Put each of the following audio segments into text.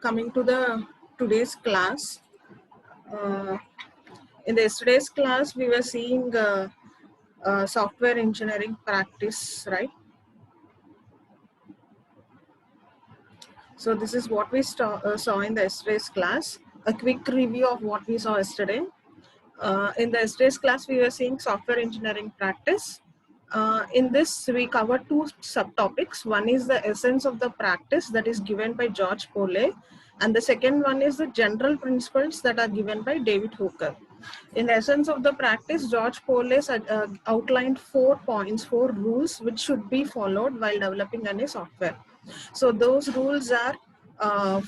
coming to the today's class. Uh, in the yesterday's class, we were seeing software engineering practice, right? So this is what we saw in the yesterday's class. A quick review of what we saw yesterday. In the yesterday's class, we were seeing software engineering practice. In this, we cover two subtopics. One is the essence of the practice that is given by George Pole, and the second one is the general principles that are given by David Hooker. In the essence of the practice, George Pole outlined 4 points, 4 rules which should be followed while developing any software. So those rules are,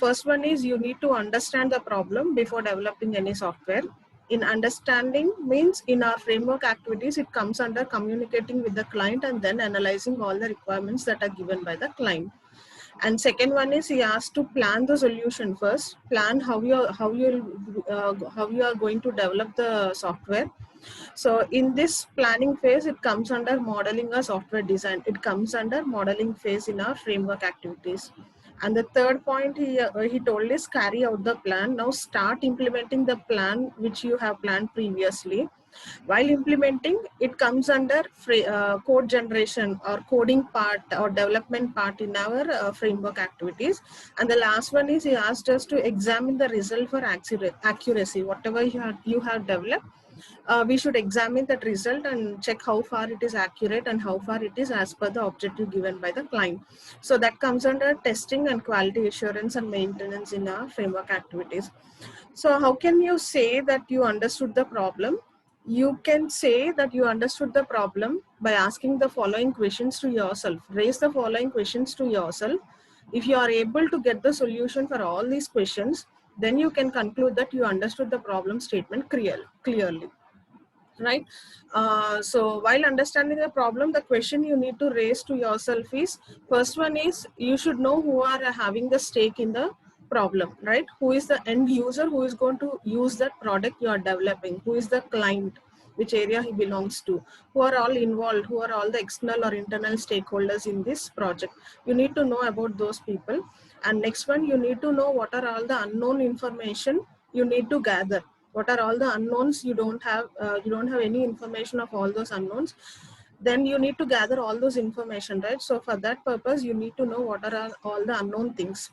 first one is you need to understand the problem before developing any software. In understanding means in our framework activities, it comes under communicating with the client and then analyzing all the requirements that are given by the client. And second one is he asked to plan the solution first, plan how you are going to develop the software. So in this planning phase, it comes under modeling a software design. It comes under modeling phase in our framework activities. And the third point he told is carry out the plan. Now start implementing the plan which you have planned previously. While implementing, it comes under code generation or coding part or development part in our framework activities. And the last one is he asked us to examine the result for accuracy. Whatever you have developed, we should examine that result and check how far it is accurate and how far it is as per the objective given by the client. So that comes under testing and quality assurance and maintenance in our framework activities. So how can you say that you understood the problem? You can say that you understood the problem by asking the following questions to yourself. Raise the following questions to yourself. If you are able to get the solution for all these questions, then you can conclude that you understood the problem statement clearly. Right? So while understanding the problem, the question you need to raise to yourself is, first one is you should know who are having the stake in the problem, right? Who is the end user who is going to use that product you are developing? Who is the client? Which area he belongs to? Who are all involved? Who are all the external or internal stakeholders in this project? You need to know about those people. And next one, you need to know what are all the unknown information you need to gather. What are all the unknowns? You don't have any information of all those unknowns. Then you need to gather all those information, right? So for that purpose, you need to know what are all the unknown things.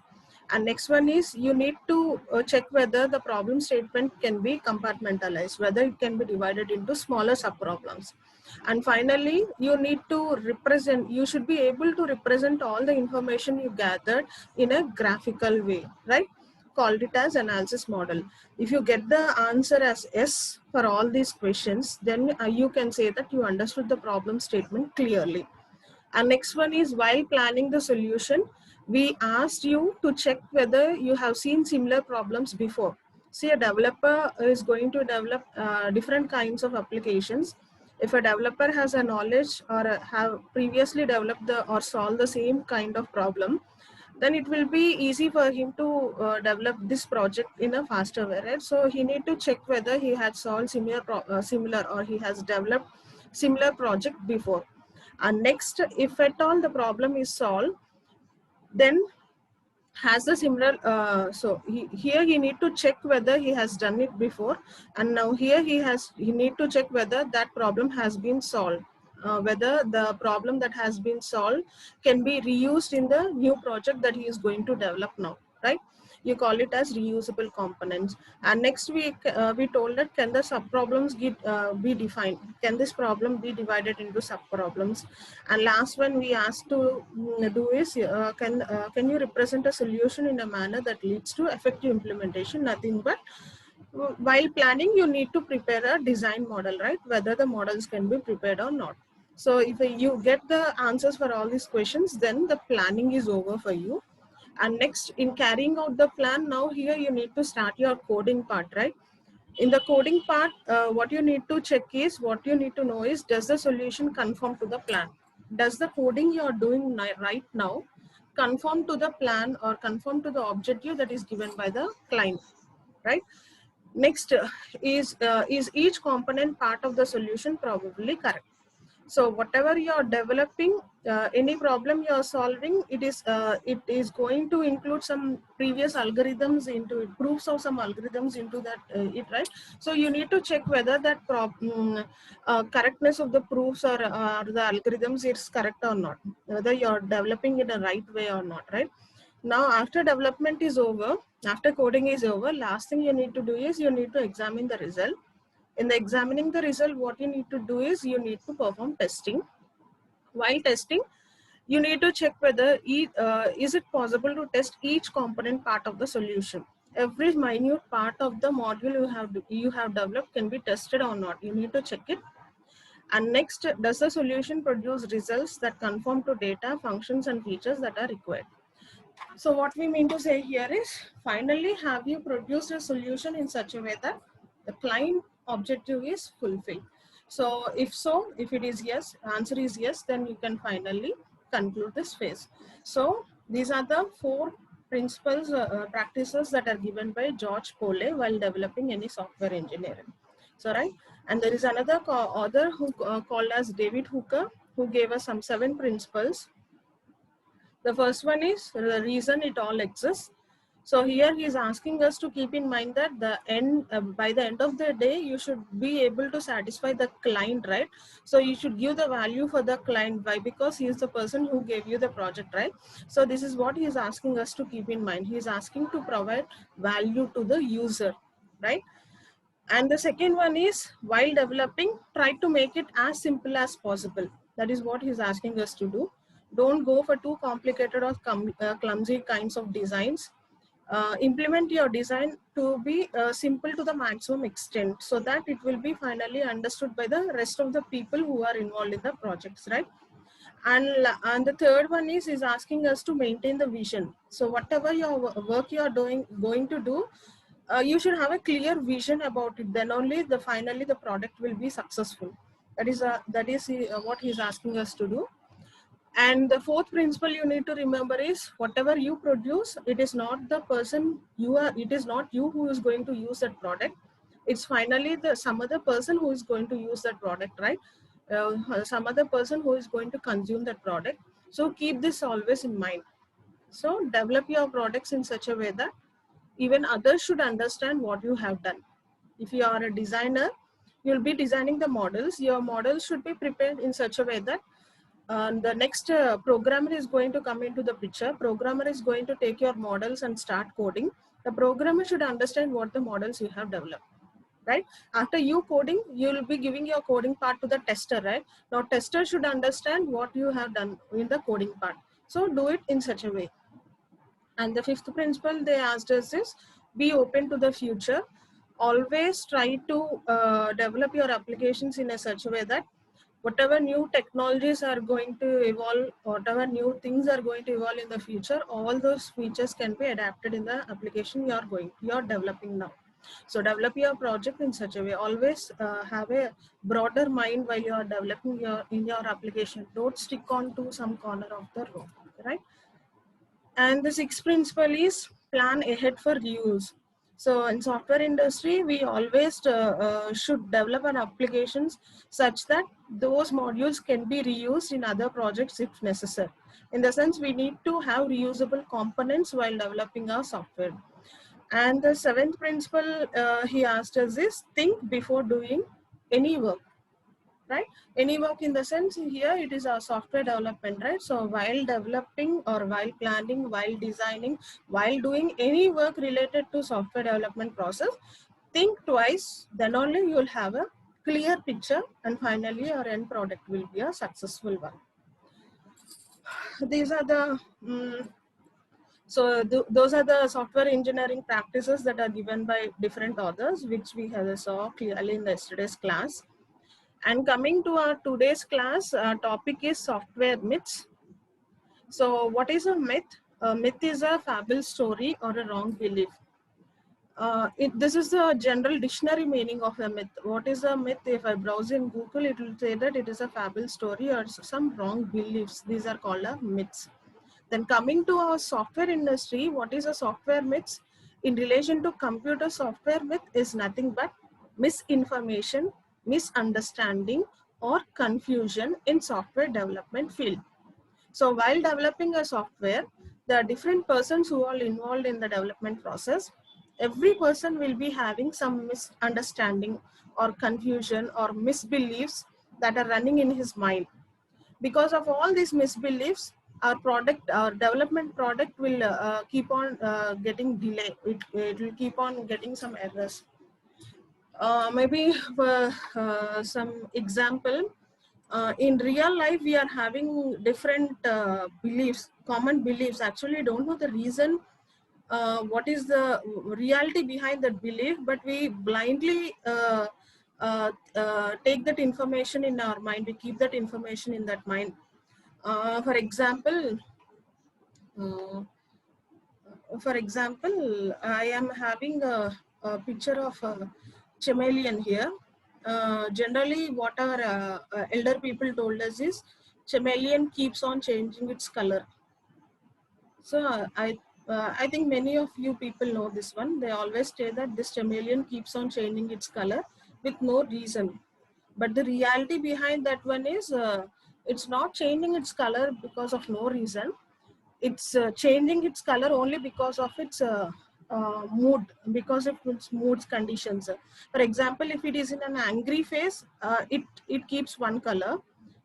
And next one is you need to check whether the problem statement can be compartmentalized, whether it can be divided into smaller subproblems. And finally, you need to you should be able to represent all the information you gathered in a graphical way, right? Called it as analysis model. If you get the answer as yes for all these questions, then you can say that you understood the problem statement clearly. And next one is, while planning the solution, we asked you to check whether you have seen similar problems before. See, a developer is going to develop different kinds of applications. If a developer has a knowledge or have previously developed or solved the same kind of problem, then it will be easy for him to develop this project in a faster way, right? So he need to check whether he had solved similar or he has developed similar project before. And next, if at all the problem is solved, then has the similar, here he need to check whether he has done it before, and now here he need to check whether that problem has been solved, whether the problem that has been solved can be reused in the new project that he is going to develop now, right? You call it as reusable components. And next week we told that can the subproblems be defined? Can this problem be divided into subproblems? And last one we asked to do is can you represent a solution in a manner that leads to effective implementation? Nothing but while planning you need to prepare a design model, right? Whether the models can be prepared or not. So if you get the answers for all these questions, then the planning is over for you. And next, in carrying out the plan, now here you need to start your coding part, right? In the coding part, what you need to check is, what you need to know is, does the solution conform to the plan? Does the coding you're doing right now conform to the plan or conform to the objective that is given by the client, right? Next, is each component part of the solution probably correct? So whatever you're developing, any problem you are solving, it is going to include some previous algorithms into it, proofs of some algorithms into that it, right? So you need to check whether that correctness of the proofs or the algorithms is correct or not, whether you're developing in the right way or not, right? Now after development is over, after coding is over, last thing you need to do is you need to examine the result. In the examining the result, what you need to do is you need to perform testing. While testing, you need to check whether is it possible to test each component part of the solution. Every minute part of the module you have developed can be tested or not. You need to check it. And next, does the solution produce results that conform to data, functions, and features that are required? So what we mean to say here is, finally, have you produced a solution in such a way that the client objective is fulfilled? So if it is yes, answer is yes, then you can finally conclude this phase. So these are the 4 principles, practices that are given by George Pole while developing any software engineering. So right, and there is another author who called as David Hooker, who gave us some 7 principles. The first one is the reason it all exists. So here he is asking us to keep in mind that by the end of the day, you should be able to satisfy the client, right? So you should give the value for the client. Why? Because he is the person who gave you the project, right? So this is what he is asking us to keep in mind. He is asking to provide value to the user, right? And the second one is, while developing, try to make it as simple as possible. That is what he's asking us to do. Don't go for too complicated or clumsy kinds of designs. Implement your design to be simple to the maximum extent, so that it will be finally understood by the rest of the people who are involved in the projects, right? And the third one is asking us to maintain the vision. So whatever your work you are going to do, you should have a clear vision about it. Then only finally the product will be successful. That is what he's asking us to do. And the fourth principle you need to remember is, whatever you produce, it is not the person you are. It is not you who is going to use that product. It's finally some other person who is going to use that product, right? Some other person who is going to consume that product. So keep this always in mind. So develop your products in such a way that even others should understand what you have done. If you are a designer, you'll be designing the models. Your models should be prepared in such a way that the next programmer is going to come into the picture. Programmer is going to take your models and start coding. The programmer should understand what the models you have developed, right? After you coding, you will be giving your coding part to the tester, right? Now tester should understand what you have done in the coding part. So do it in such a way. And the fifth principle they asked us is, be open to the future. Always try to develop your applications in a such a way that whatever new technologies are going to evolve, whatever new things are going to evolve in the future, all those features can be adapted in the application you're developing now. So develop your project in such a way. Always have a broader mind while you are developing your application. Don't stick on to some corner of the room, right? And the sixth principle is, plan ahead for reuse. So in software industry, we always should develop our applications such that those modules can be reused in other projects if necessary. In the sense, we need to have reusable components while developing our software. And the seventh principle he asked us is, think before doing any work, right? Any work in the sense here, it is a software development, right? So while developing or while planning, while designing, while doing any work related to software development process, think twice, then only you will have a clear picture, and finally your end product will be a successful one. These are the those are the software engineering practices that are given by different authors, which we have saw clearly in yesterday's class. And coming to our today's class, topic is software myths. So what is a myth? A myth is a fable story or a wrong belief. This is the general dictionary meaning of a myth. What is a myth? If I browse in Google, it will say that it is a fable story or some wrong beliefs. These are called myths. Then coming to our software industry, what is a software myth? In relation to computer, software myth is nothing but misinformation, misunderstanding, or confusion in software development field. So while developing a software, there are different persons who are involved in the development process. Every person will be having some misunderstanding or confusion or misbeliefs that are running in his mind. Because of all these misbeliefs, our development product will keep on getting delay. It will keep on getting some errors. Maybe for some example, in real life, we are having different beliefs, common beliefs. Actually, don't know the reason, what is the reality behind that belief, but we blindly take that information in our mind. We keep that information in that mind. For example, uh, I am having a picture of a chameleon here. Generally, what our elder people told us is chameleon keeps on changing its color. So I think many of you people know this one. They always say that this chameleon keeps on changing its color with no reason. But the reality behind that one is it's not changing its color because of no reason. It's changing its color only because of its mood, because of its mood's conditions. For example, if it is in an angry phase, it keeps one color.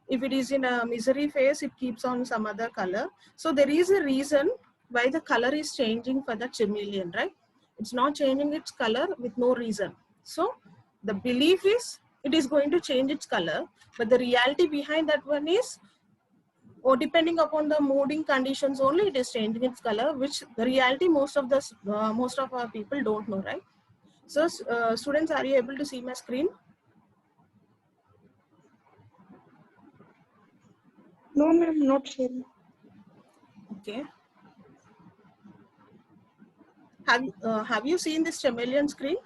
If it is in a misery phase, it keeps on some other color. So there is a reason why the color is changing for the chameleon, right? It's not changing its color with no reason. So the belief is it is going to change its color, but the reality behind that one is, or depending upon the mooding conditions only, it is changing its color, which the reality most of our people don't know, right? So students, are you able to see my screen? No, ma'am, not sharing. Okay. Have you seen this chameleon screen?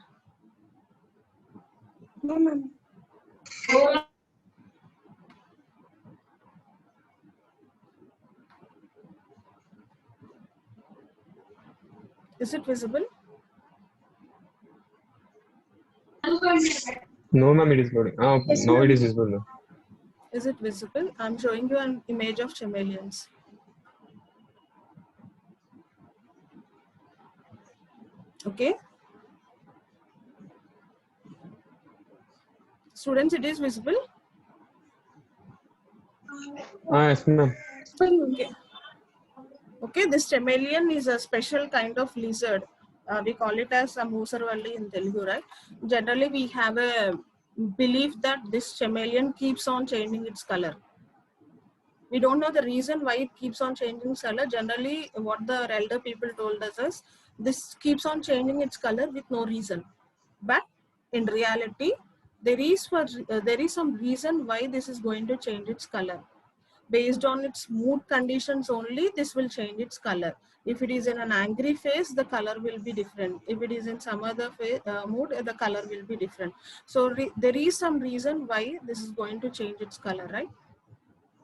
No, ma'am. Is it visible? No, ma'am, it is loading. Yes, Now ma'am. it is visible. Is it visible? I'm showing you an image of chameleons. Okay. Students, it is visible? Yes, ma'am. Okay. Okay, this chameleon is a special kind of lizard. We call it as a Moosarvalli in Telugu, right? Generally, we have a belief that this chameleon keeps on changing its color. We don't know the reason why it keeps on changing color. Generally, what the elder people told us is this keeps on changing its color with no reason. But in reality, there is some reason why this is going to change its color. Based on its mood conditions only, this will change its color. If it is in an angry phase, the color will be different. If it is in some other mood, the color will be different. So there is some reason why this is going to change its color, right?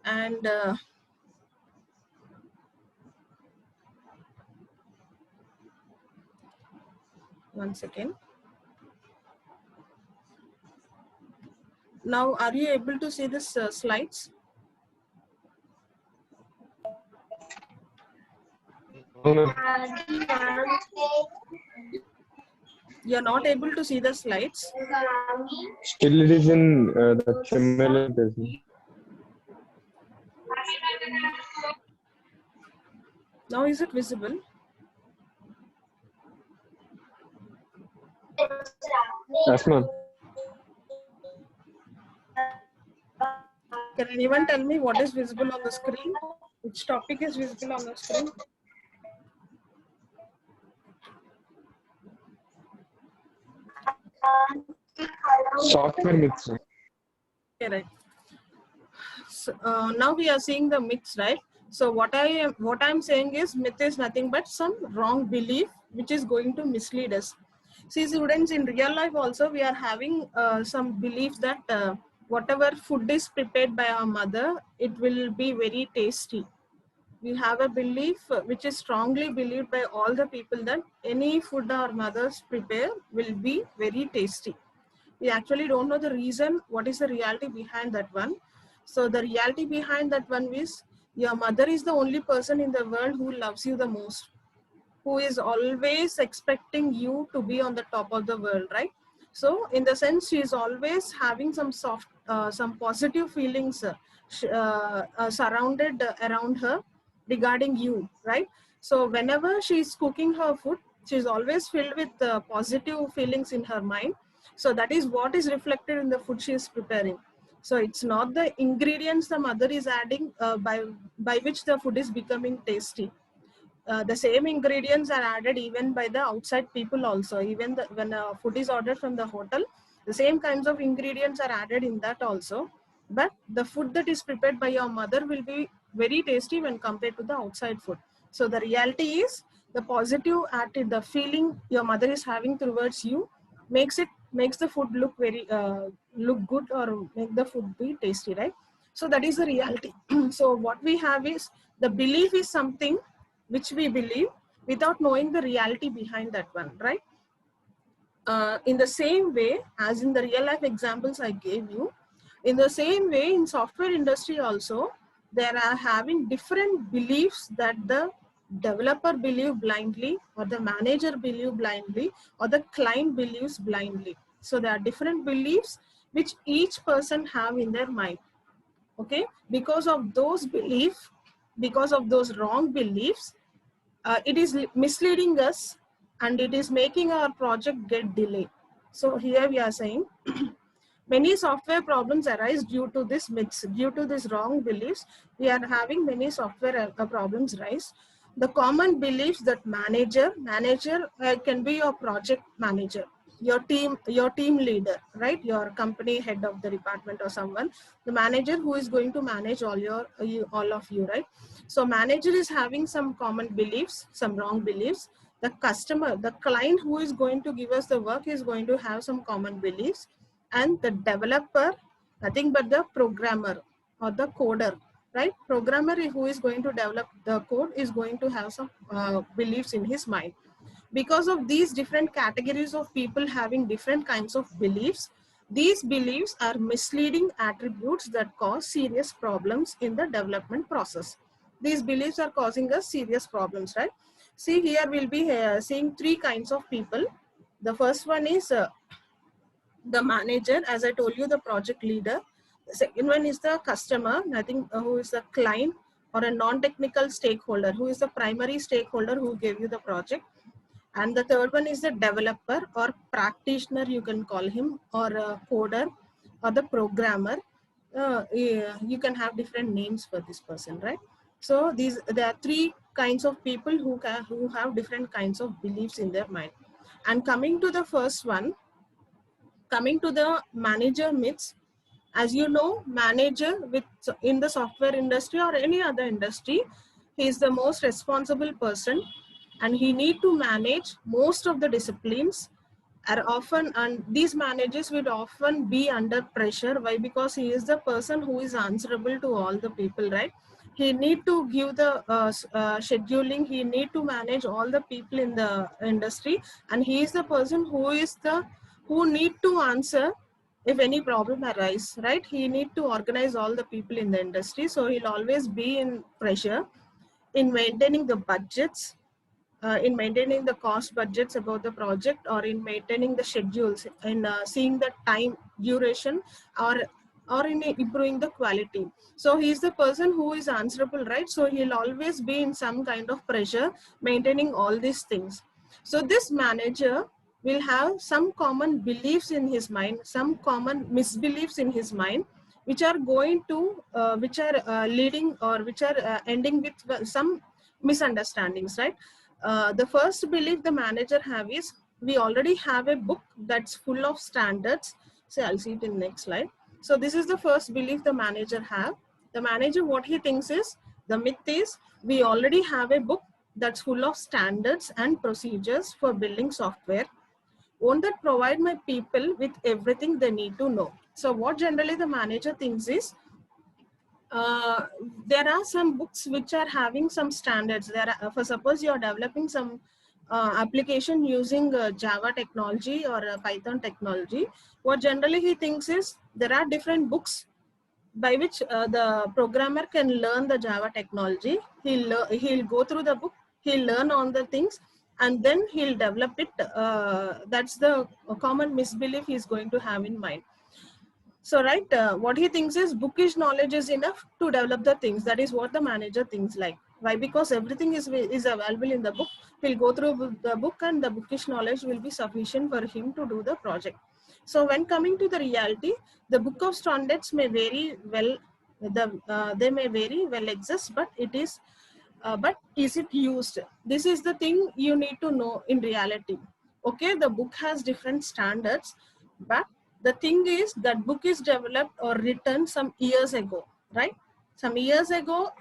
And one second. Now, are you able to see this slides? No, ma'am. You're not able to see the slides. Still, it is in the chameleon phase. Now, is it visible? Yes, ma'am. Can anyone tell me what is visible on the screen? Which topic is visible on the screen? Software myths. Okay, right. So, now we are seeing the myths, right? So what I'm saying is myth is nothing but some wrong belief which is going to mislead us. See, students, in real life also we are having some belief that whatever food is prepared by our mother, it will be very tasty. We have a belief which is strongly believed by all the people that any food our mothers prepare will be very tasty. We actually don't know the reason, what is the reality behind that one. So the reality behind that one is Your mother is the only person in the world who loves you the most, who is always expecting you to be on the top of the world, right? So in the sense, she is always having some some positive feelings surrounded around her regarding you, right? So whenever she is cooking her food, she is always filled with positive feelings in her mind. So that is what is reflected in the food she is preparing. So it's not the ingredients the mother is adding by which the food is becoming tasty. The same ingredients are added even by the outside people also. Even when food is ordered from the hotel, the same kinds of ingredients are added in that also. But the food that is prepared by your mother will be very tasty when compared to the outside food. So the reality is the positive attitude, the feeling your mother is having towards you makes the food look very look good, or make the food be tasty, right? So that is the reality. So what we have is the belief is something which we believe without knowing the reality behind that one, right? In the same way as in the real life examples I gave you, in the same way in software industry also, there are having different beliefs that the developer believe blindly, or the manager believe blindly, or the client believes blindly. So there are different beliefs which each person have in their mind. Okay, because of those beliefs, because of those wrong beliefs, it is misleading us, and it is making our project get delayed. So here we are saying many software problems arise due to this myths, due to this wrong beliefs. We are having many software problems rise. The common beliefs that manager can be your project manager, your team leader, right? Your company head of the department or someone, the manager who is going to manage all of you, right? So manager is having some common beliefs, some wrong beliefs. The customer, the client who is going to give us the work is going to have some common beliefs, and the developer, nothing but the programmer or the coder, right? Programmer who is going to develop the code is going to have some beliefs in his mind. Because of these different categories of people having different kinds of beliefs, these beliefs are misleading attributes that cause serious problems in the development process. These beliefs are causing us serious problems, right? See, here we'll be seeing three kinds of people. The first one is the manager, as I told you, the project leader. The second one is the customer, nothing who is the client, or a non-technical stakeholder who is the primary stakeholder who gave you the project. And the third one is the developer or practitioner, you can call him, or a coder, or the programmer. You can have different names for this person, right? So there are three kinds of people who have different kinds of beliefs in their mind. And coming to the first one, coming to the manager myths, as you know, manager in the software industry or any other industry, he is the most responsible person, and he need to manage most of the disciplines are often, and these managers will often be under pressure. Why? Because he is the person who is answerable to all the people, right? He need to give the scheduling, he need to manage all the people in the industry, and he is the person who need to answer if any problem arise, right? He need to organize all the people in the industry, so he'll always be in pressure in maintaining the budgets, in maintaining the cost budgets about the project, or in maintaining the schedules, in seeing the time duration, or in improving the quality. So he is the person who is answerable, right? So he'll always be in some kind of pressure maintaining all these things. So this manager will have some common beliefs in his mind, some common misbeliefs in his mind, which are going to which are leading, or which are ending with some misunderstandings, right? The first belief the manager have is, we already have a book that's full of standards. So I'll see it in next slide. So this is the first belief the manager have. The manager, what he thinks is, the myth is, we already have a book that's full of standards and procedures for building software. Won't that provide my people with everything they need to know? So what generally the manager thinks is, there are some books which are having some standards. There are, for suppose you are developing some application using Java technology or Python technology, what generally he thinks is, there are different books by which the programmer can learn the Java technology. He'll go through the book, he'll learn on the things, and then he'll develop it. That's the common misbelief he's going to have in mind. So, right, what he thinks is bookish knowledge is enough to develop the things. That is what the manager thinks like. Why? Because everything is available in the book. He'll go through the book and the bookish knowledge will be sufficient for him to do the project. So when coming to the reality, the book of standards may vary well, they may very well exist, but is it used? This is the thing you need to know in reality. Okay, the book has different standards, but the thing is that book is developed or written some years ago, right? Some years ago,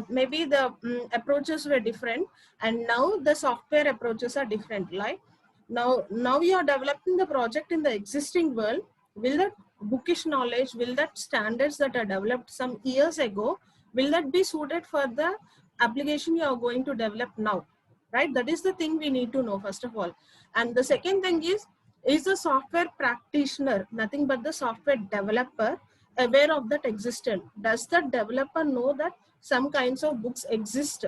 maybe the approaches were different, and now the software approaches are different. Like now you are developing the project in the existing world. Will that bookish knowledge, will that standards that are developed some years ago, will that be suited for the application you are going to develop now, right? That is the thing we need to know first of all. And the second thing is the software practitioner, nothing but the software developer, aware of that existence? Does the developer know that some kinds of books exist?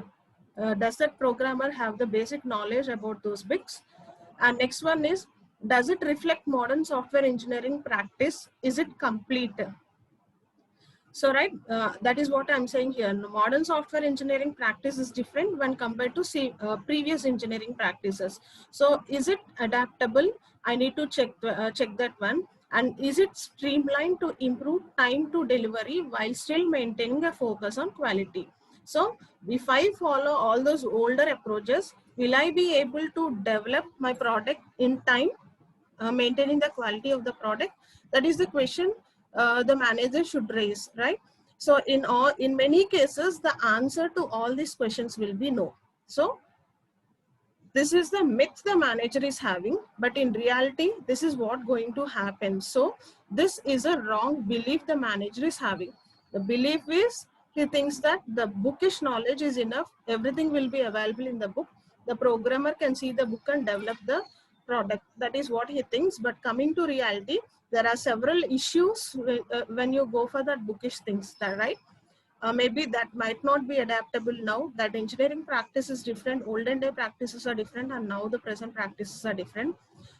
Does that programmer have the basic knowledge about those books? And next one is, does it reflect modern software engineering practice? Is it complete? So, right, that is what I'm saying here. Modern software engineering practice is different when compared to previous engineering practices. So, is it adaptable? I need to check that one. And is it streamlined to improve time to delivery while still maintaining a focus on quality? So, if I follow all those older approaches, will I be able to develop my product in time, maintaining the quality of the product? That is the question the manager should raise, right? So in many cases, the answer to all these questions will be no. So this is the myth the manager is having, but in reality, this is what going to happen. So this is a wrong belief the manager is having. The belief is he thinks that the bookish knowledge is enough. Everything will be available in the book. The programmer can see the book and develop the product. That is what he thinks. But coming to reality, there are several issues when you go for that bookish things, right? Maybe that might not be adaptable now. That engineering practice is different. Olden day practices are different, and now the present practices are different.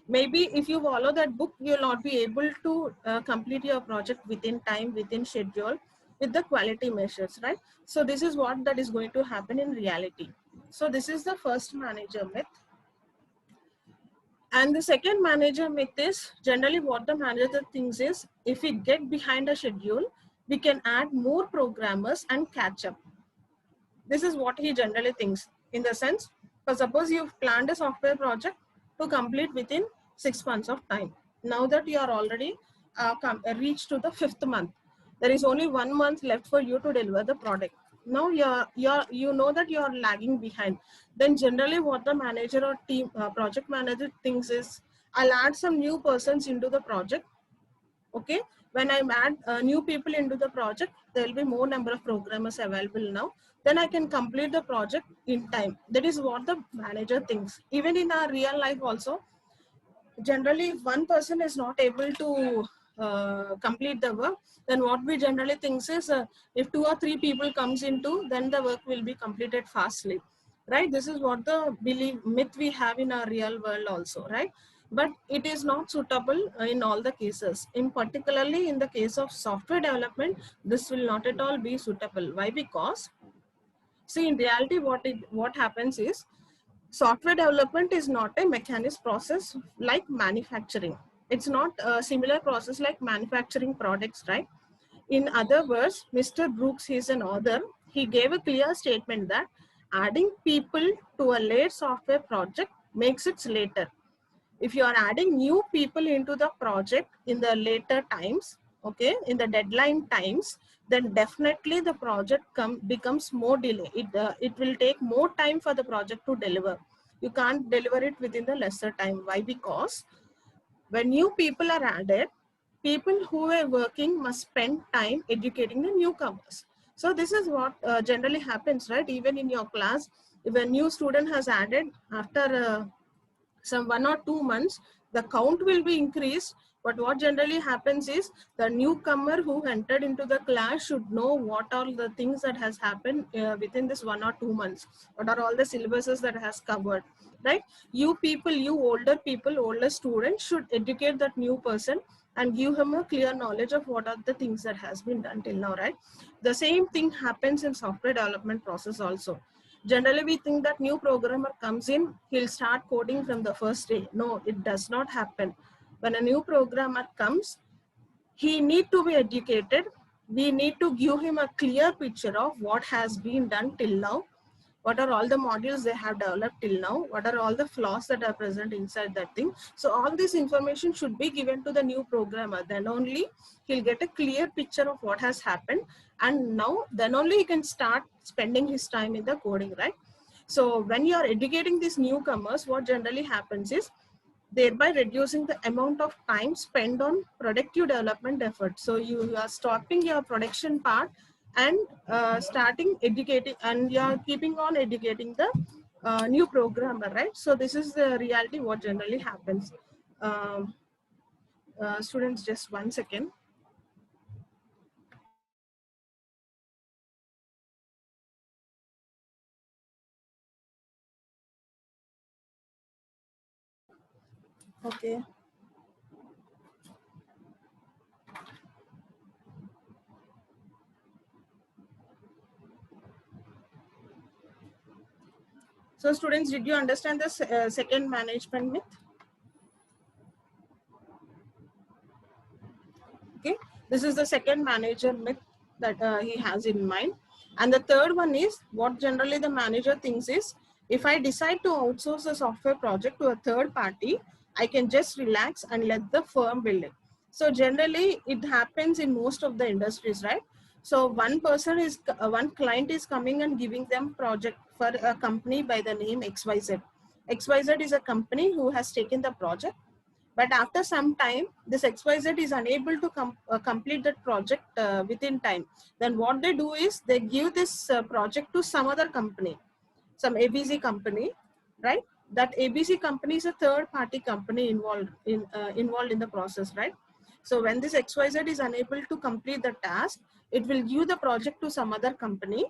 Maybe if you follow that book, you'll not be able to complete your project within time, within schedule, with the quality measures, right? So this is what that is going to happen in reality. So this is the first manager myth. And the second manager myth is generally what the manager thinks is, if we get behind a schedule, we can add more programmers and catch up. This is what he generally thinks, in the sense, for suppose you've planned a software project to complete within 6 months of time. Now that you are already reached to the 5th month, there is only 1 month left for you to deliver the product. Now you know that you are lagging behind. Then generally what the manager or team project manager thinks is, I'll add some new persons into the project. Okay, when I add new people into the project, there will be more number of programmers available now. Then I can complete the project in time. That is what the manager thinks. Even in our real life also, generally if one person is not able to complete the work, then what we generally think is if 2 or 3 people comes into, then the work will be completed fastly, right? This is what the myth we have in our real world also, right? But it is not suitable in all the cases. In particularly in the case of software development, this will not at all be suitable. Why? Because see, in reality what happens is, software development is not a mechanist process like manufacturing. It's not a similar process like manufacturing products, right? In other words, Mr. Brooks, he's an author. He gave a clear statement that adding people to a late software project makes it later. If you are adding new people into the project in the later times, okay, in the deadline times, then definitely the project becomes more delay. It will take more time for the project to deliver. You can't deliver it within the lesser time. Why? Because when new people are added, people who are working must spend time educating the newcomers. So this is what generally happens, right? Even in your class, if a new student has added after some 1 or 2 months, the count will be increased, But what generally happens is the newcomer who entered into the class should know what are the things that has happened within this 1 or 2 months. What are all the syllabuses that has covered, right? You people, you older people, older students should educate that new person and give him a clear knowledge of what are the things that has been done till now, right? The same thing happens in software development process also. Generally, we think that new programmer comes in, he'll start coding from the first day. No, it does not happen. When a new programmer comes, he need to be educated. We need to give him a clear picture of what has been done till now. What are all the modules they have developed till now? What are all the flaws that are present inside that thing? So all this information should be given to the new programmer. Then only he'll get a clear picture of what has happened. And now, then only he can start spending his time in the coding, right? So when you are educating these newcomers, what generally happens is thereby reducing the amount of time spent on productive development efforts. So you are stopping your production part and starting educating, and you are keeping on educating the new programmer, right? So this is the reality what generally happens. Students, just 1 second. Okay. So students, did you understand the second management myth? Okay, this is the second manager myth that he has in mind. And the third one is what generally the manager thinks is, if I decide to outsource a software project to a third party, I can just relax and let the firm build it. So generally it happens in most of the industries, right? So one client is coming and giving them project for a company by the name XYZ. XYZ is a company who has taken the project, but after some time, this XYZ is unable to complete that project within time. Then what they do is they give this project to some other company, some ABC company, right? That ABC company is a third party company involved in the process, right? So when this XYZ is unable to complete the task, it will give the project to some other company,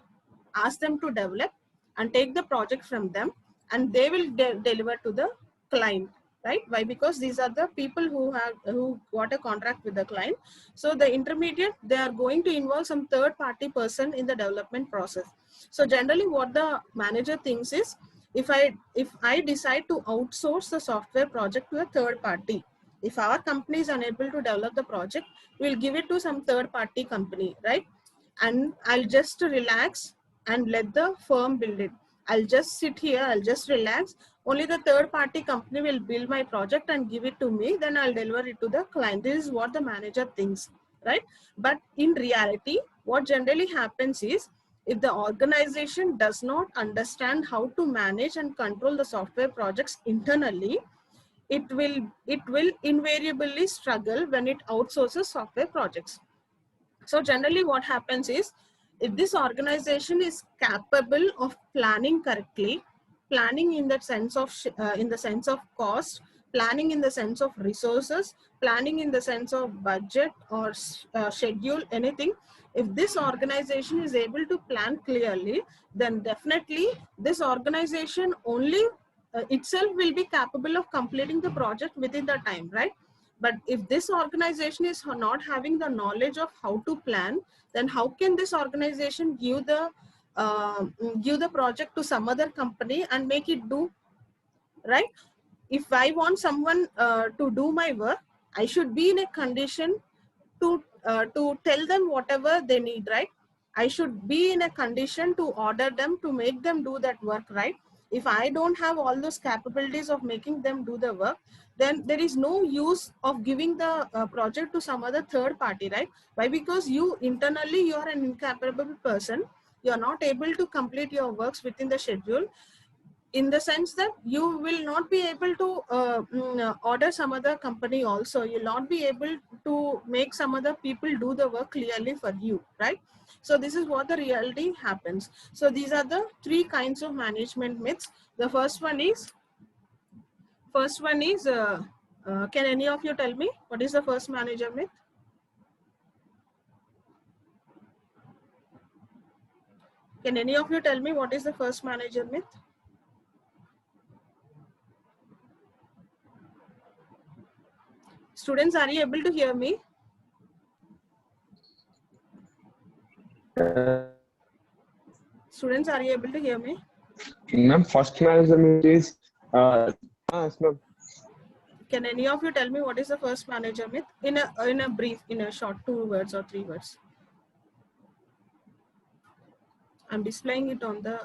ask them to develop and take the project from them, and they will deliver to the client, right? Why? Because these are the people who got a contract with the client. So the intermediate, they are going to involve some third party person in the development process. So generally what the manager thinks is, if I decide to outsource the software project to a third party, if our company is unable to develop the project, we'll give it to some third party company, right? And I'll just relax and let the firm build it. I'll just sit here, I'll just relax. Only the third party company will build my project and give it to me, then I'll deliver it to the client. This is what the manager thinks, right? But in reality, what generally happens is, if the organization does not understand how to manage and control the software projects internally, it will invariably struggle when it outsources software projects. So generally what happens is, if this organization is capable of planning correctly, planning in the sense of cost, planning in the sense of resources, planning in the sense of budget or schedule, anything, if this organization is able to plan clearly, then definitely this organization only itself will be capable of completing the project within the time, right? But if this organization is not having the knowledge of how to plan, then how can this organization give the project to some other company and make it do, right? If I want someone to do my work, I should be in a condition to tell them whatever they need, right? I should be in a condition to order them, to make them do that work, right? If I don't have all those capabilities of making them do the work, then there is no use of giving the project to some other third party, right? Why? Because you internally, you are an incapable person. You are not able to complete your works within the schedule, in the sense that you will not be able to order some other company also. You'll not be able to make some other people do the work clearly for you, right? So this is what the reality happens. So these are the three kinds of management myths. The first one is Can any of you tell me what is the first manager myth? Can any of you tell me what is the first manager myth? Students, are you able to hear me? Students, are you able to hear me? Ma'am, first management is yes, ma'am. Can any of you tell me what is the first manager myth in a brief, in a short 2 words or 3 words? I'm displaying it on the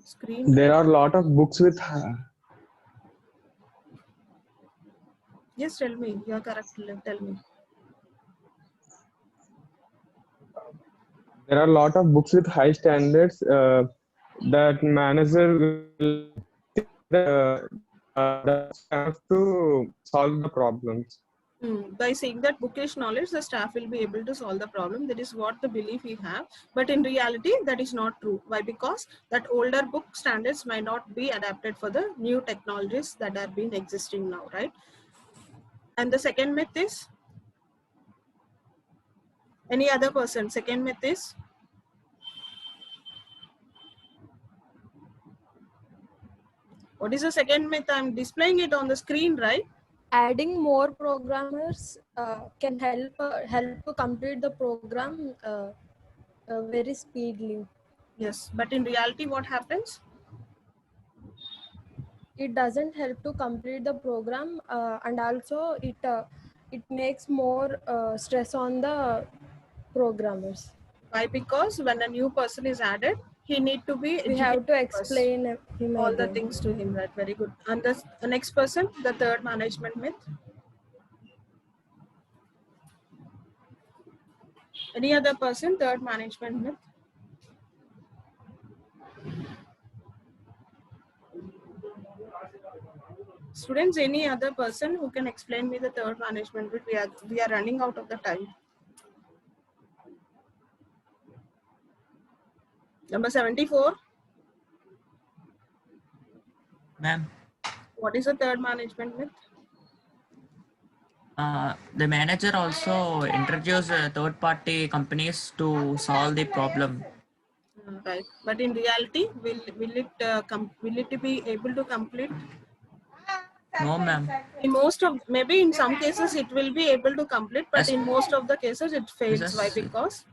screen. There are a lot of books with Yes, tell me. You're correct. Tell me. there are a lot of books with high standards that manager will have to solve the problems. By saying that bookish knowledge, the staff will be able to solve the problem. That is what the belief we have. But in reality, that is not true. Why? Because that older book standards might not be adapted for the new technologies that are being existing now, right? And the second myth is, any other person? Second myth is, what is the second myth? I'm displaying it on the screen, right? Adding more programmers can help to complete the program very speedily. Yes, but in reality, what happens? It doesn't help to complete the program, and also it makes more stress on the programmers. Why? Because when a new person is added, he need to be We have to educated first. explain him All the again. things to him, right? Very good. And the next person, the third management myth. Any other person, third management myth? Students, any other person who can explain me the third management myth? We are running out of the time. Number 74. Ma'am, What is the third management myth? the manager also introduced third-party companies to solve the problem. Right. But in reality, will it be able to complete? No, ma'am. In most of, maybe in some cases it will be able to complete, but Yes. in most of the cases it fails. Yes. Why? Because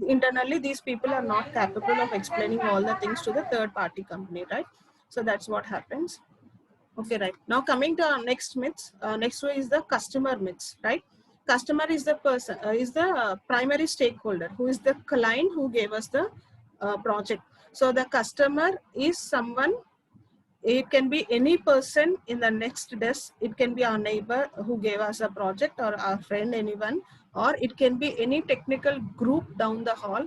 internally these people are not capable of explaining all the things to the third party company, right? So that's what happens. Okay, right. Now coming to our next myths. Next one is the customer myths, right? Customer is the person, is the primary stakeholder, who is the client who gave us the project. So the customer is someone. It can be any person in the next desk. It can be our neighbor who gave us a project, or our friend, anyone, or it can be any technical group down the hall.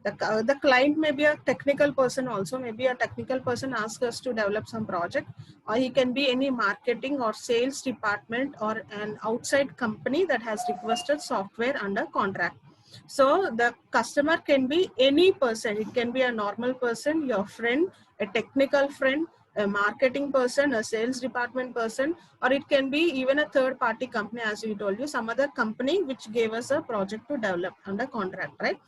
The client may be a technical person also. Maybe a technical person asks us to develop some project, or he can be any marketing or sales department or an outside company that has requested software under contract. So the customer can be any person. It can be a normal person, your friend, a technical friend, a marketing person, a sales department person, or it can be even a third party company, as we told you, some other company which gave us a project to develop under contract, right?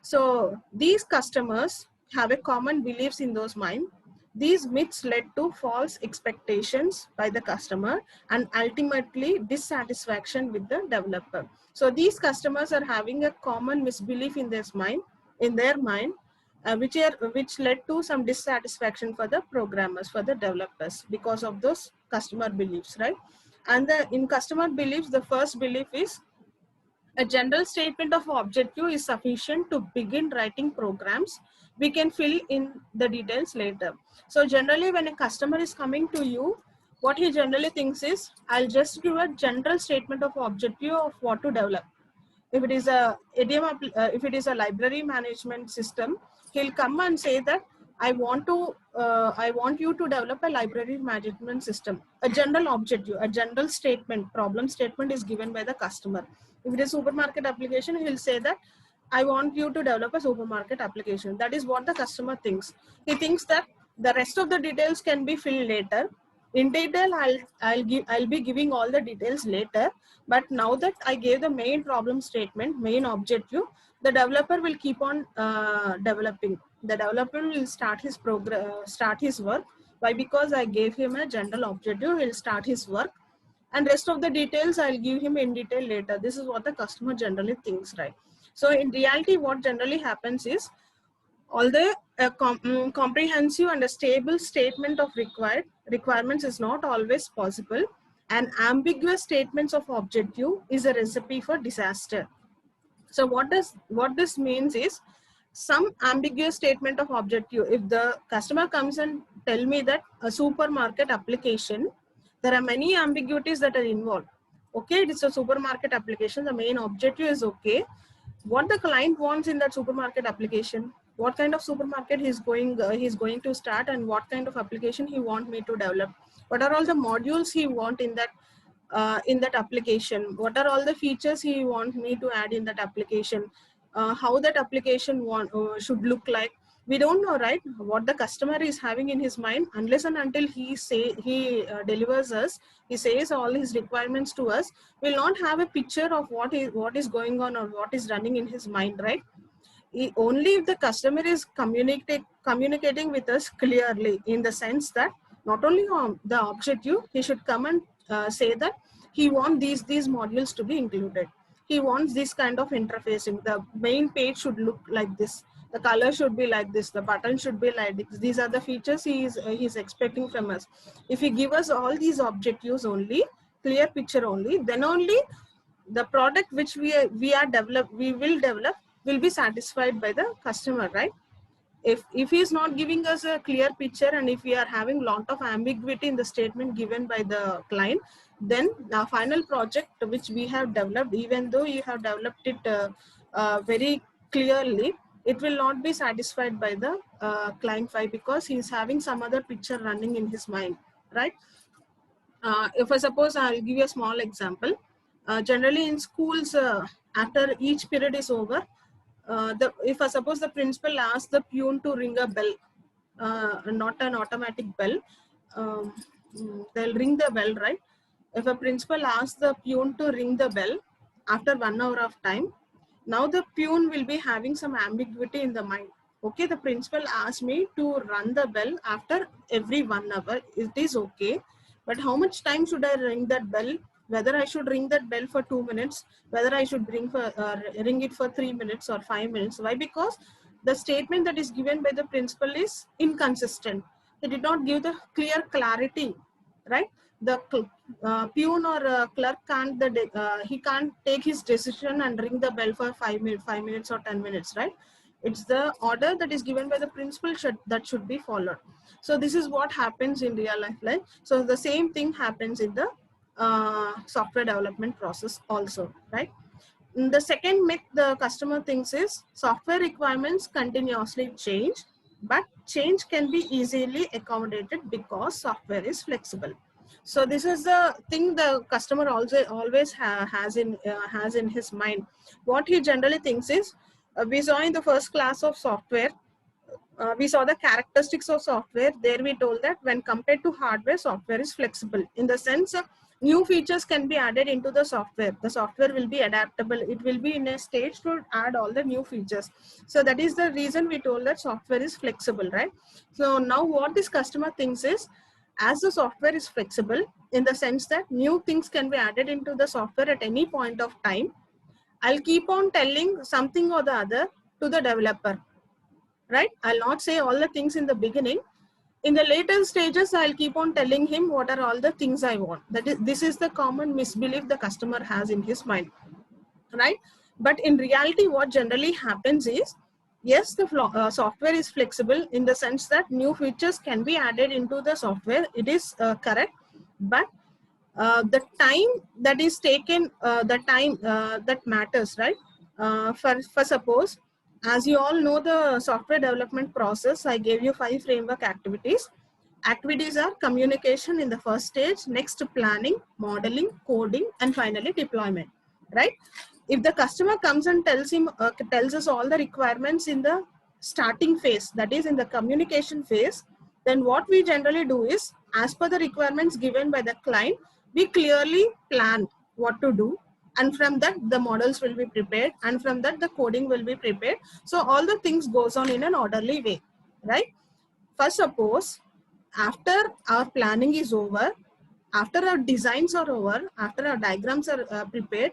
So these customers have a common beliefs in those mind. These myths led to false expectations by the customer and ultimately dissatisfaction with the developer. So these customers are having a common misbelief in their mind, which led to some dissatisfaction for the programmers, for the developers, because of those customer beliefs, right? And in customer beliefs, the first belief is a general statement of objective is sufficient to begin writing programs. We can fill in the details later. So generally, when a customer is coming to you, what he generally thinks is, I'll just give a general statement of objective of what to develop. If it is a if it is a library management system, he'll come and say that I want you to develop a library management system. A general objective, a general statement, problem statement is given by the customer. If it is supermarket application, he'll say that I want you to develop a supermarket application. That is what the customer thinks. He thinks that the rest of the details can be filled later. In detail, I'll be giving all the details later. But now that I gave the main problem statement, main objective, the developer will keep on developing. The developer will start his work. Why? Because I gave him a general objective. He'll start his work, and rest of the details I'll give him in detail later. This is what the customer generally thinks, right? So in reality, what generally happens is, although a comprehensive and a stable statement of requirements is not always possible, an ambiguous statements of objective is a recipe for disaster. So what this means is, some ambiguous statement of objective. If the customer comes and tell me that a supermarket application, there are many ambiguities that are involved. Okay, it is a supermarket application. The main objective is okay. What the client wants in that supermarket application, what kind of supermarket he's going to start, and what kind of application he want me to develop, what are all the modules he want in that application, what are all the features he want me to add in that application, how that application should look like. We don't know, right, what the customer is having in his mind, unless and until he delivers us, he says all his requirements to us. We'll not have a picture of what is going on or what is running in his mind, right? Only if the customer is communicating with us clearly, in the sense that not only on the objective, he should come and say that he wants these modules to be included. He wants this kind of interfacing. The main page should look like this. The color should be like this. The button should be like this. These are the features he's expecting from us. If he give us all these objectives only, clear picture only, then only the product which we will develop will be satisfied by the customer, right? If he is not giving us a clear picture, and if we are having lot of ambiguity in the statement given by the client, then the final project which we have developed, even though you have developed it very clearly, it will not be satisfied by the client. Why? Because he is having some other picture running in his mind, right? If I suppose, I'll give you a small example. Generally in schools, after each period is over, if I suppose the principal asks the peon to ring a bell, not an automatic bell, they'll ring the bell, right? If a principal asks the peon to ring the bell after 1 hour of time, now the peon will be having some ambiguity in the mind. Okay, the principal asked me to run the bell after every 1 hour. It is okay, but how much time should I ring that bell? Whether I should ring that bell for 2 minutes, whether I should ring it for 3 minutes or 5 minutes. Why? Because the statement that is given by the principal is inconsistent. He did not give the clear clarity, right? The peon or clerk can't he can't take his decision and ring the bell for 5 minutes or 10 minutes, right? It's the order that is given by the principal that should be followed. So this is what happens in real life. So the same thing happens in the software development process also, right? The second myth the customer thinks is, software requirements continuously change, but change can be easily accommodated because software is flexible. So this is the thing the customer always has in his mind. What he generally thinks is, we saw in the first class of software, we saw the characteristics of software. There we told that when compared to hardware, software is flexible in the sense of new features can be added into the software. The software will be adaptable. It will be in a stage to add all the new features. So that is the reason we told that software is flexible, right? So now what this customer thinks is, as the software is flexible in the sense that new things can be added into the software at any point of time, I'll keep on telling something or the other to the developer, right? I'll not say all the things in the beginning. In the later stages, I'll keep on telling him what are all the things I want. This is the common misbelief the customer has in his mind, right? But in reality, what generally happens is, yes, the software is flexible in the sense that new features can be added into the software. It is correct, but the time that is taken, that matters, right? For suppose, as you all know the software development process, I gave you 5 framework activities. Activities are communication in the first stage, next planning, modeling, coding, and finally deployment, right? If the customer comes and tells us all the requirements in the starting phase, that is in the communication phase, then what we generally do is, as per the requirements given by the client, we clearly plan what to do. And from that, the models will be prepared. And from that, the coding will be prepared. So all the things goes on in an orderly way, right? First, suppose after our planning is over, after our designs are over, after our diagrams are prepared,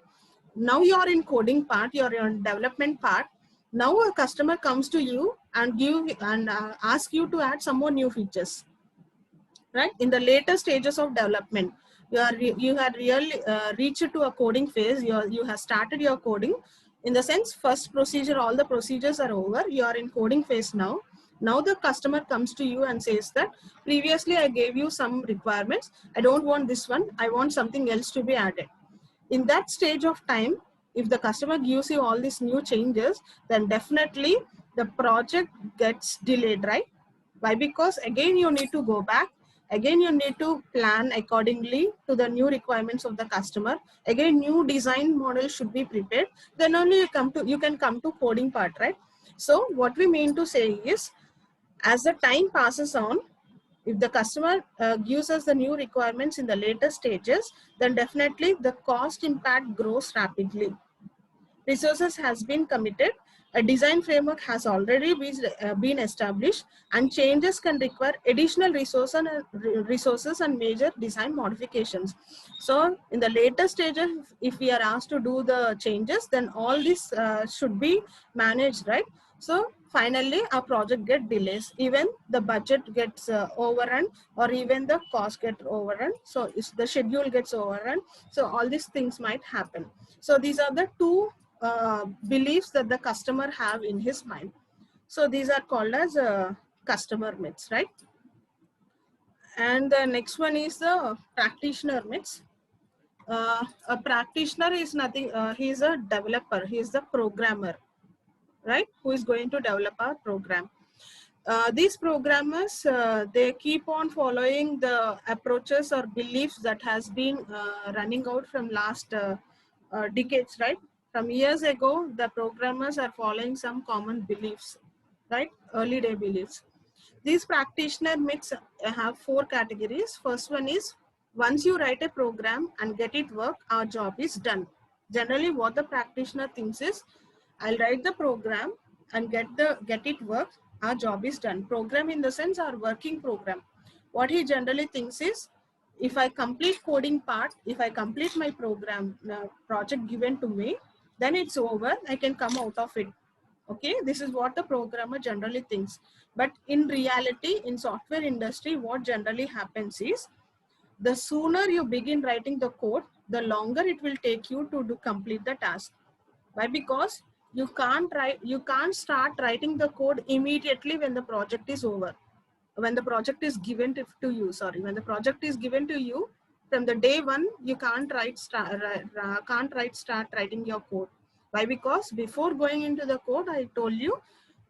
now you are in coding part, you are in development part. Now a customer comes to you and ask you to add some more new features, right? In the later stages of development, you had really reached to a coding phase. You have started your coding. In the sense, first procedure, all the procedures are over. You are in coding phase now. Now the customer comes to you and says that previously I gave you some requirements. I don't want this one. I want something else to be added. In that stage of time, if the customer gives you all these new changes, then definitely the project gets delayed, right? Why? Because again, you need to go back. Again, you need to plan accordingly to the new requirements of the customer. Again, new design model should be prepared. Then only you can come to coding part, right? So what we mean to say is, as the time passes on, if the customer gives us the new requirements in the later stages, then definitely the cost impact grows rapidly. Resources has been committed, a design framework has already been established, and changes can require additional resources and major design modifications. So in the later stages, if we are asked to do the changes, then all this should be managed, right? So finally, our project gets delays, even the budget gets overrun, or even the cost gets overrun. So if the schedule gets overrun, so all these things might happen. So these are the two beliefs that the customer have in his mind. So these are called as customer myths, right? And the next one is the practitioner myths. A practitioner is nothing, he is a developer, he is the programmer, right? Who is going to develop our program. These programmers, they keep on following the approaches or beliefs that has been running out from last decades, right? From years ago, the programmers are following some common beliefs, right? Early day beliefs. These practitioner myths have 4 categories. First one is, once you write a program and get it work, our job is done. Generally, what the practitioner thinks is, I'll write the program and get it work, our job is done. Program in the sense, our working program. What he generally thinks is, if I complete coding part, if I complete my program project given to me, then it's over, I can come out of it. Okay, this is what the programmer generally thinks. But in reality, in software industry, what generally happens is, the sooner you begin writing the code, the longer it will take you to complete the task. Why? Because you can't start writing the code immediately when the project is over. When the project is given to you, when the project is given to you, from the day one, you can't start writing your code. Why? Because before going into the code, I told you,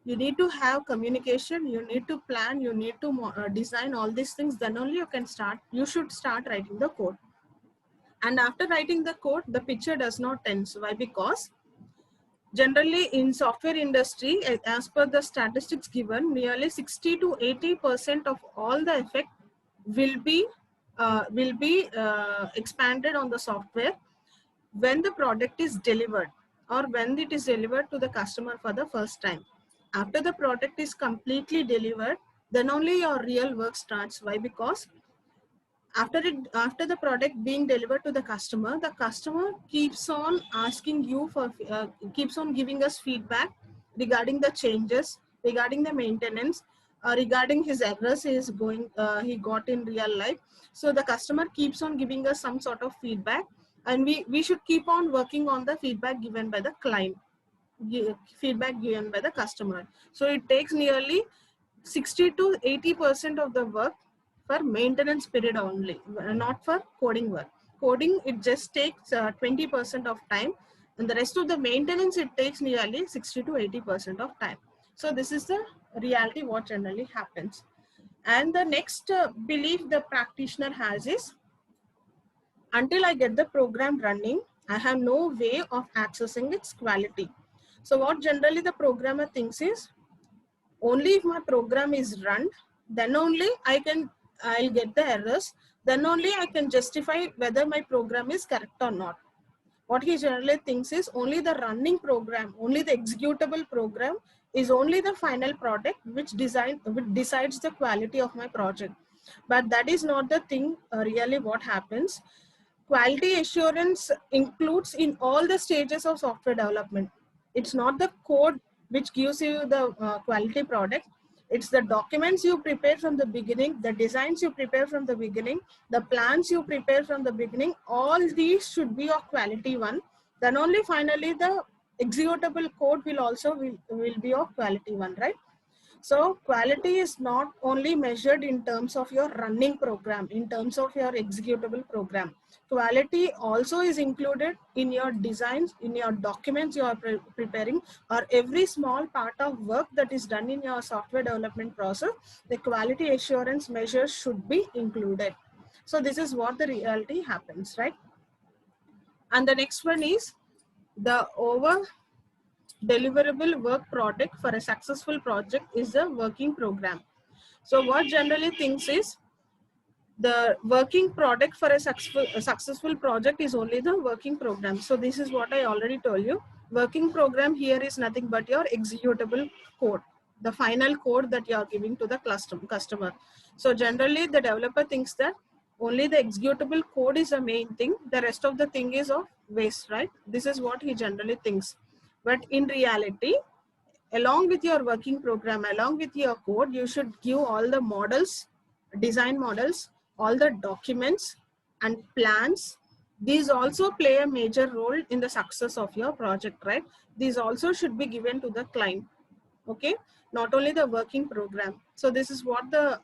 you need to have communication, you need to plan, you need to design all these things. Then only you should start writing the code. And after writing the code, the picture does not end. Why? Because generally in software industry, as per the statistics given, nearly 60 to 80% of all the effect will be expanded on the software when the product is delivered, or when it is delivered to the customer for the first time. After the product is completely delivered, then only your real work starts. Why? Because after the product being delivered to the customer keeps on asking you for keeps on giving us feedback regarding the changes, regarding the maintenance, regarding his errors he got in real life. So the customer keeps on giving us some sort of feedback, and we should keep on working on the feedback given by the client, feedback given by the customer. So it takes nearly 60 to 80% of the work for maintenance period only, not for coding work. Coding, it just takes 20% of time, and the rest of the maintenance, it takes nearly 60 to 80% of time. So this is the reality what generally happens. And the next belief the practitioner has is, until I get the program running, I have no way of accessing its quality. So what generally the programmer thinks is, only if my program is run, then only I can I'll get the errors. Then only I can justify whether my program is correct or not. What he generally thinks is only the running program, only the executable program is only the final product which decides the quality of my project. But that is not the thing really what happens. Quality assurance includes in all the stages of software development. It's not the code which gives you the quality product. It's the documents you prepare from the beginning, the designs you prepare from the beginning, the plans you prepare from the beginning. All these should be of quality one. Then only finally the executable code will be of quality one, right? So quality is not only measured in terms of your running program, in terms of your executable program. Quality also is included in your designs, in your documents you are preparing, or every small part of work that is done in your software development process. The quality assurance measures should be included. So this is what the reality happens, right? And the next one is the deliverable work product for a successful project is a working program. So what generally thinks is the working product for a successful project is only the working program. So this is what I already told you. Working program here is nothing but your executable code, the final code that you are giving to the customer. So generally the developer thinks that only the executable code is the main thing. The rest of the thing is of waste, right? This is what he generally thinks. But in reality, along with your working program, along with your code, you should give all the models, design models, all the documents and plans. These also play a major role in the success of your project, right? These also should be given to the client, okay? Not only the working program. So this is what the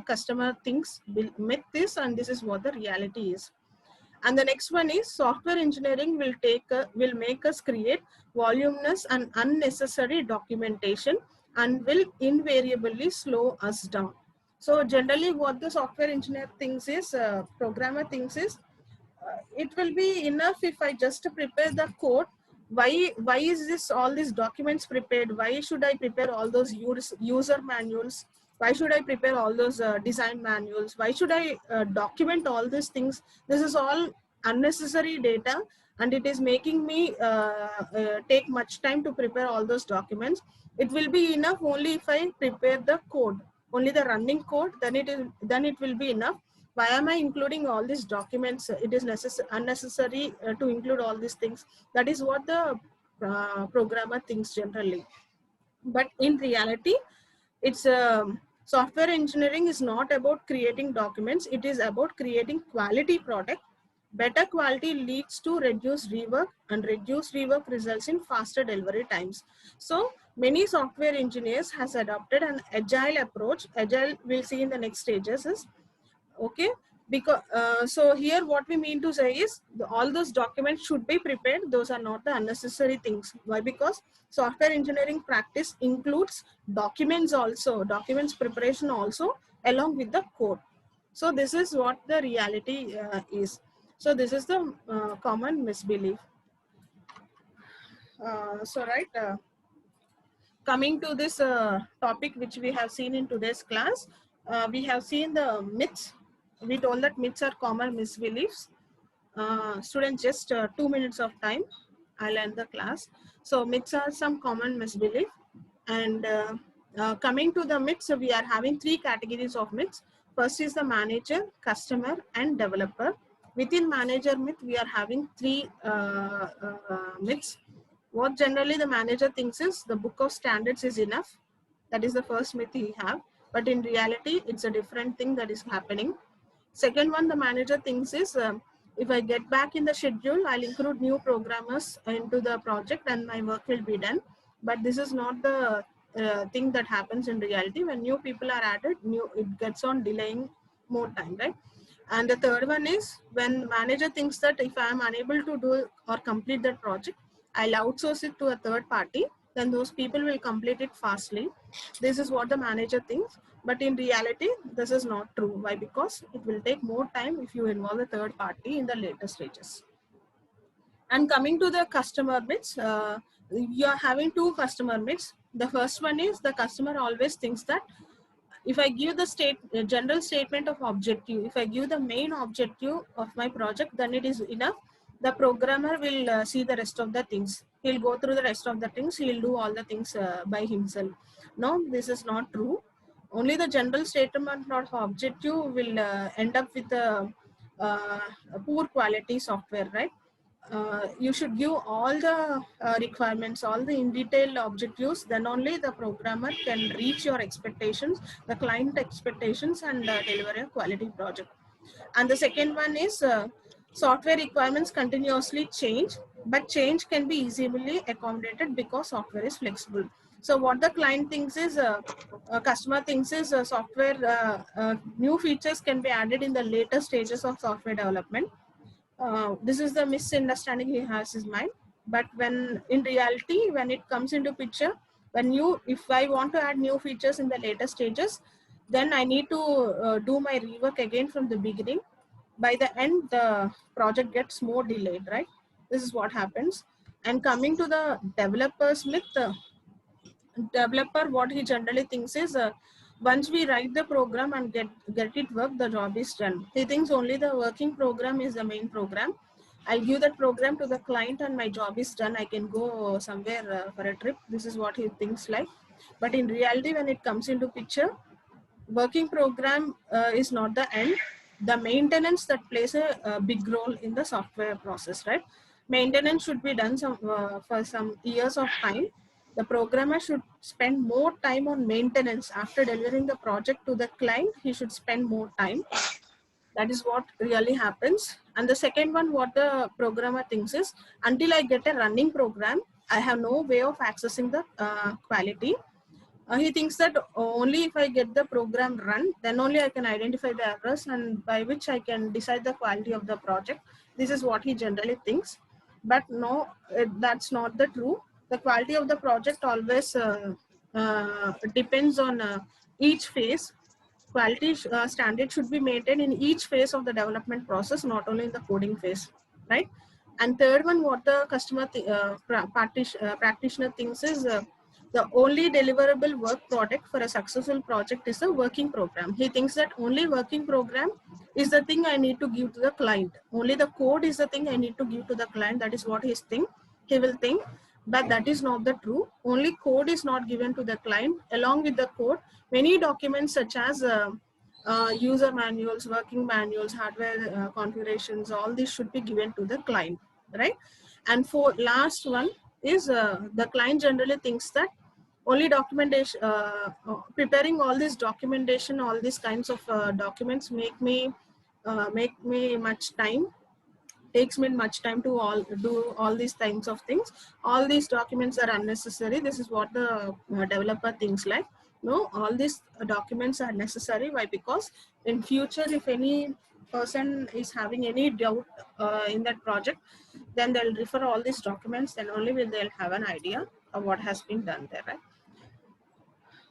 customer thinks, myth is, and this is what the reality is. And the next one is software engineering will make us create voluminous and unnecessary documentation and will invariably slow us down. So generally what the software engineer thinks is, programmer thinks is, it will be enough if I just prepare the code. Why is this all these documents prepared? Why should I prepare all those user manuals? Why should I prepare all those design manuals? Why should I document all these things? This is all unnecessary data, and it is making me take much time to prepare all those documents. It will be enough only if I prepare the code, only the running code, then it will be enough. Why am I including all these documents? It is unnecessary to include all these things. That is what the programmer thinks generally. But in reality, it's software engineering is not about creating documents. It is about creating quality product. Better quality leads to reduced rework, and reduced rework results in faster delivery times. So many software engineers has adopted an agile approach. Agile we'll see in the next stages is, okay, because so here what we mean to say is all those documents should be prepared. Those are not the unnecessary things. Why? Because software engineering practice includes documents also, documents preparation also, along with the code. So this is what the reality is. So this is the common misbelief. Coming to this topic which we have seen in today's class, we have seen the myths. We told that myths are common misbeliefs. Students, just 2 minutes of time, I'll end the class. So myths are some common misbelief. And coming to the myths, we are having 3 categories of myths. First is the manager, customer, and developer. Within manager myth, we are having 3 myths. What generally the manager thinks is the book of standards is enough. That is the first myth he have. But in reality, it's a different thing that is happening. Second one, the manager thinks is, if I get back in the schedule, I'll include new programmers into the project and my work will be done. But this is not the thing that happens in reality. When new people are added, it gets on delaying more time, right? And the third one is when manager thinks that if I am unable to do or complete that project, I'll outsource it to a third party, then those people will complete it fastly. This is what the manager thinks. But in reality, this is not true. Why? Because it will take more time if you involve a third party in the later stages. And coming to the customer myths, you are having 2 customer myths. The first one is the customer always thinks that if I give the general statement of objective, if I give the main objective of my project, then it is enough. The programmer will see the rest of the things. He'll go through the rest of the things. He'll do all the things by himself. No, this is not true. Only the general statement of objective will end up with a poor quality software, right? You should give all the requirements, all the in detail objectives, then only the programmer can reach your expectations, the client expectations, and deliver a quality project. And the second one is software requirements continuously change, but change can be easily accommodated because software is flexible. So what the client thinks is, customer thinks is new features can be added in the later stages of software development. This is the misunderstanding he has in mind. But when in reality, when it comes into picture, if I want to add new features in the later stages, then I need to do my rework again from the beginning. By the end, the project gets more delayed, right? This is what happens. And coming to the developer's myth, developer, what he generally thinks is, once we write the program and get it work, the job is done. He thinks only the working program is the main program. I'll give that program to the client and my job is done. I can go somewhere for a trip. This is what he thinks like. But in reality, when it comes into picture, working program is not the end. The maintenance that plays a big role in the software process, right? Maintenance should be done for some years of time. The programmer should spend more time on maintenance after delivering the project to the client. He should spend more time. That is what really happens. And the second one, what the programmer thinks is, until I get a running program, I have no way of accessing the quality. He thinks that only if I get the program run, then only I can identify the errors, and by which I can decide the quality of the project. This is what he generally thinks. But no, that's not the true. The quality of the project always depends on each phase. Quality standard should be maintained in each phase of the development process, not only in the coding phase, right? And third one, what the customer practitioner thinks is, the only deliverable work product for a successful project is a working program. He thinks that only working program is the thing I need to give to the client. Only the code is the thing I need to give to the client. That is what he will think. But that is not the true. Only code is not given to the client. Along with the code, many documents such as user manuals, working manuals, hardware configurations, all these should be given to the client, right? And for last one is, the client generally thinks that only documentation, preparing all this documentation, all these kinds of documents make me much time. Takes me much time to do all these kinds of things. All these documents are unnecessary. This is what the developer thinks like. No, all these documents are necessary. Why? Because in future, if any person is having any doubt in that project, then they'll refer all these documents, then only will they'll have an idea of what has been done there, right?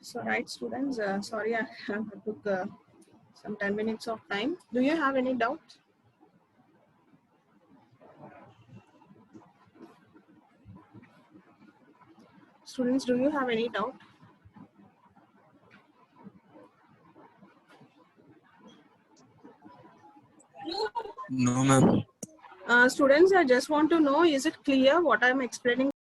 So, right, students, sorry, I took some 10 minutes of time. Do you have any doubt? Students, do you have any doubt? No, ma'am. Students, I just want to know, is it clear what I'm explaining?